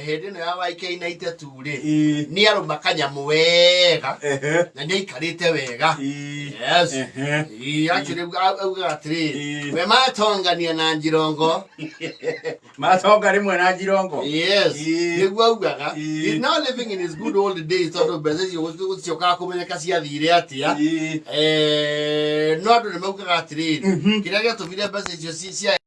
hĩndĩ ĩno ya waikaina itetu rĩ nĩ arũma kanyamu wega na nĩ aikarĩte wega. Yes. Actually auga atĩrĩrĩ we matongania na njirongo matonga rĩmwe na njirongo. Yes. Nĩguo augaga he's now living in his good old days tondũ mbeca icio gũciokaga kũmenyeka ciathire atĩa. No andũ nĩ maugaga atĩrĩrĩ kĩrĩa gĩatũmire mbeca icio cia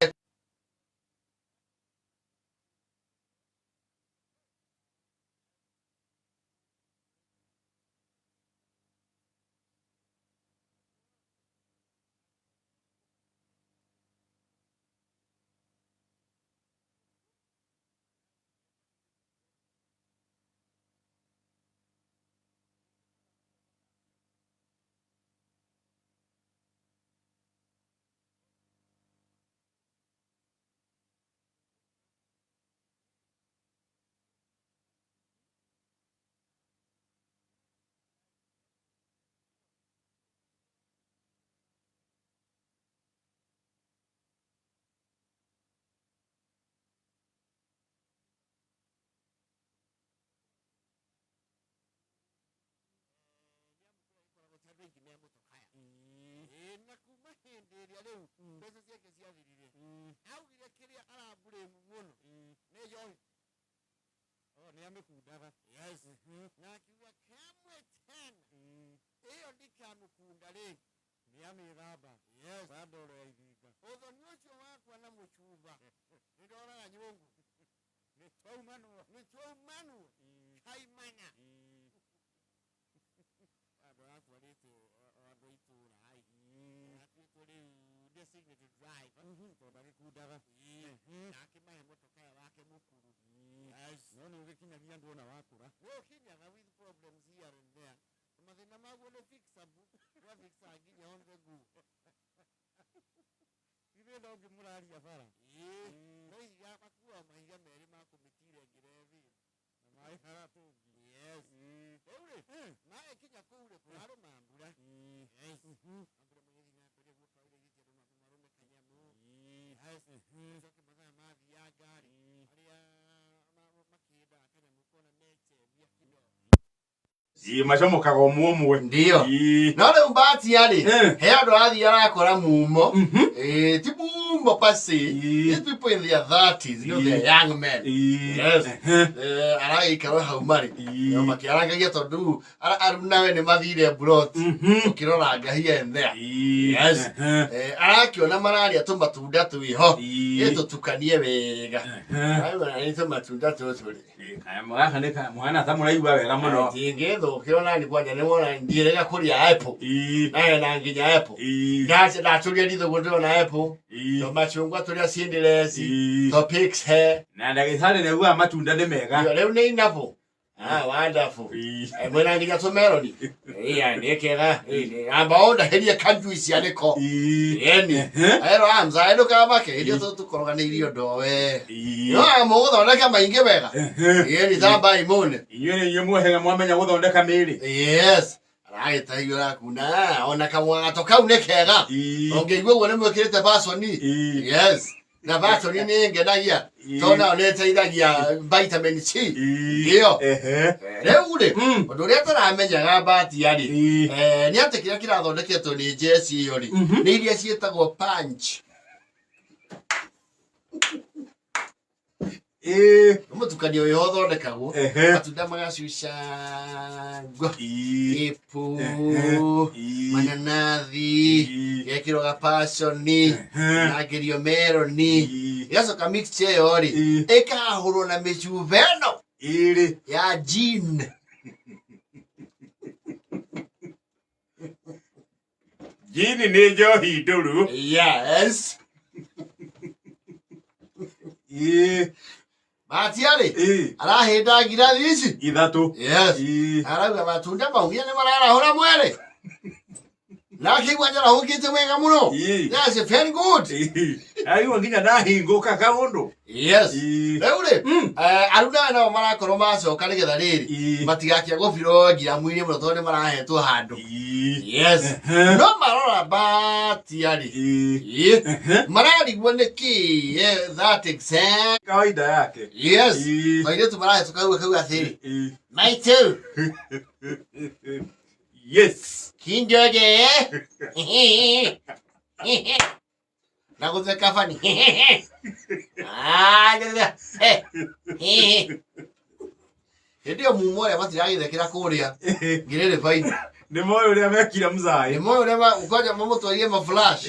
macomokaga ũmwe. Ndio. No rĩu Mbatia rĩ he andũ arathiĩ arakora mumo ti mumo pasi. These people in their 30s, you know, they're young men. Yes. Aragĩikara hau marĩ makĩarangagia tondũ nawe nĩ mathire abroad ũkĩrora ngahia in there. Yes. Arakĩona mararĩa tũmatunda twĩho tũtukanie wega. Nĩ tũmatunda tũtũ rĩ mwana ta mũraigua wega mũno. Ũkĩona nĩ kwanja nĩ wona ndirega kũrĩa apple nawe na nginya apple ndacũria ndithũgũ ndĩrona apple to macungwa tũrĩa ciendelezi to pigs hair na ndagĩtarĩ nĩ augaga matunda nĩ mega. Rĩu nĩ inabu. Wonderful. Mwena nginya tũmeroni nĩ kega amba ondaheria kanjuici arĩko yeni aero amza ndũkaga make irio tũkoroganĩirio ndowe no mũgũthondeka maingĩ wega yeni thamba imone inyuĩ muohega mwamenya gũthondeka mĩĩrĩ. Yes. Aragĩtaigua rakuna ona kamwagato kau nĩ kega ũngĩigua ũguo nĩ mwĩkĩrĩte baconi. Yes. Na baconi nĩ ngenagia tondũ nĩ ĩteithagia vitamin C. Ndio. Rĩu rĩ ũndũ ũrĩa tũramenyaga Mbatia rĩ nĩ atĩ kĩrĩa kĩrathondeketwo nĩ njeci ĩyo rĩ nĩ iria ciĩtagwo punch. Mũtukanio ũyũ ũthondekagwo matunda magacucangwo apple mananathi gekĩrwo gapaconi na ngerio meroni igacoka mixture ĩyo rĩ ĩkahũrwo na mĩcuba ĩno ya gin. Gin nĩ njohi ndũrũ. Yes. Mbatia rĩ arahĩnda ngirathi ici 3. Yes. Arauga matunda mau nĩ mararahũra mwĩrĩ. Na kigwanja na hukite wega muno. That's very good. Ayo nginya ndahinguka kaundu. Yes. Reure. Aruna na marakorwo macoka nigetha riri. Matigakia gobiro ngira mwini muno tondu marahetwo handu. Yes. No marora Mbatia ri. Mararigwo niki that exam. Kawaida yake. Yes. Maire tu marahetwo kau athiri. My too. Yes. Kinjoge. Na kutheka fani. Ndio mumo ya matiragithekera kuria. Ngirere fine. Ni moyo uria mekira mzai. Ni moyo uria ukoja mamo twarie ma flash.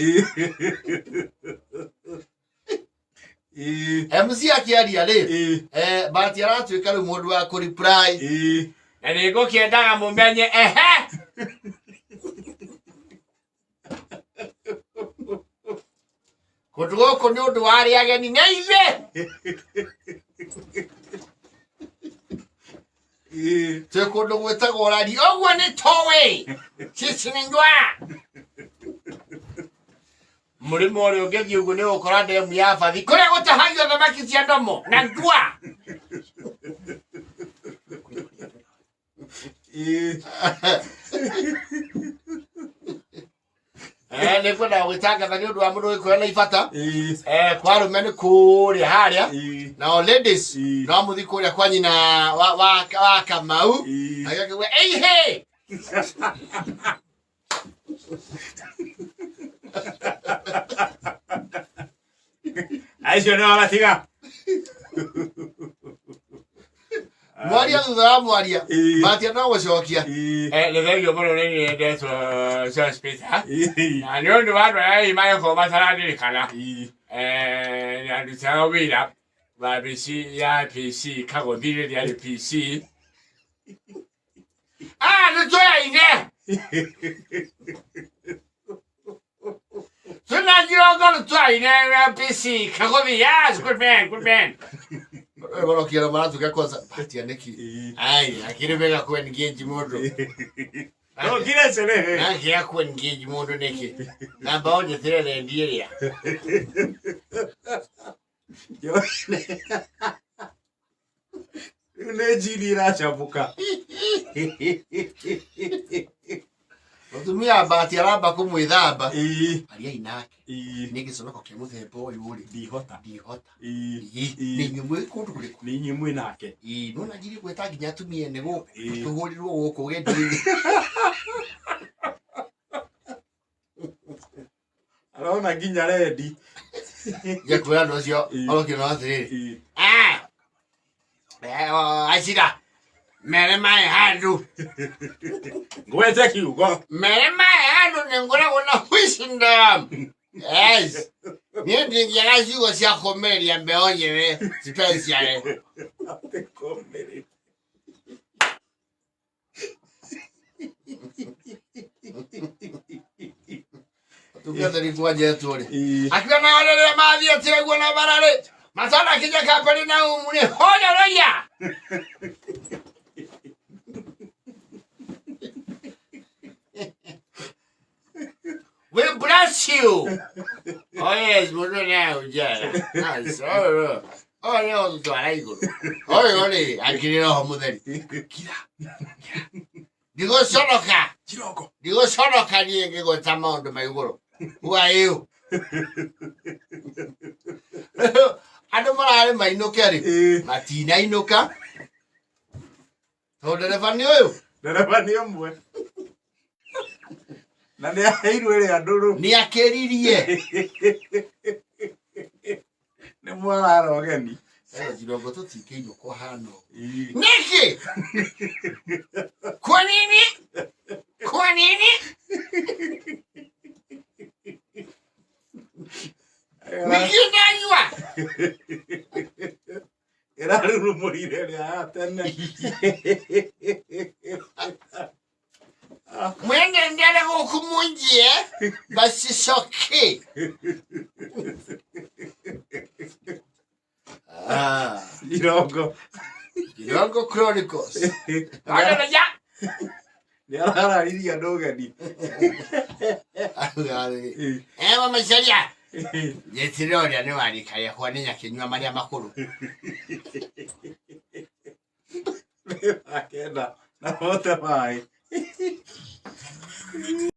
MC akiaria ri. Mbatia aratuika ri mundu wa ku reply. Na niko kiendaga mumenye Kutuko ni undu wari ageni na ithe. Te kundu gwetagwo urari ogwo ni towe. Ciciningwa. Murimo uri ugethi ugu ni ukora ndemu ya bathi. Kuria gutahagio thamaki cia ndomo na ndua. Ni kwenda gwitanga ni undu wa mundu wiko na ifata. Kwa rume ni kuria haria. Na ladies no muthi kuria kwa nyina wa Kamau. Agakiwe hey. Aisho no matiga. Mwaria thutha mwaria. Mbatia no gucokia. Lethegio muno ni ndeto so space ha. Na ni undu wa ndwa imaye ko mataradirikana. Na ndutaga wira ba PC ya PC kago thire ya PC. Ni toya ine. Tuna jirogo toya ine PC kago yes good man. Bueno, quiero más tu que cosa. Mbatia neki. Ai, akiri bega ku engage mundu. No kile sele. Na kia ku engage mundu neki. Na baonye tele ndiria. Yo. Ne jini ra chabuka. Mutumia Mbatia aramba kumwithamba. Aria inake. Niki sonoko kia muthemba uyu ri. Ndihota. Ni nyumwe kundu kuriku. Ni nyumwe nake. No na njiri gweta nginya tumie ne guku. Tuhurirwo guku gendi. Arona nginya ready. Ya kuya no cio. Oroki no athiri. Acira. Mere mai handu. Gwete kiugo. Mere mai handu nengora na wisdom. Yes. Ni ndingi ciugo cia komeria mbeonye we. Special. Komeri. Tukiata ni kwa jeturi. Akiwa na wale maadhi atiragwa na barare. Masana kija kapali na umune hoja roya. We bless you. Oh yes, muno na ujara. Nice. Oh no, tu araigo. Ole, akiri roho mutheri. Kira. Digo sonoka. Kiroko. Digo sonoka ni ngego tamaundu maiguru. Who are you? Ando marare mainuke ari. Matina inuka. Ndereva ni uyu. Ndereva ni umwe. Na ni aheirwo ri anduru. Ni akeririe. Ni mwana rogeni. Jirogo tutikeirwo kwa hano. Niki? Kwa nini? Kwa nini? Nikinanywa. Era rumorire ri atene. Mwende ndele kumunjie basi soke. Jirogo Chronicles. Ni ararariria ndogeni. Mama Sharia. Yetiroria ni warikaya kwa nini akinywa Maria makuru. Akenda na wote mai.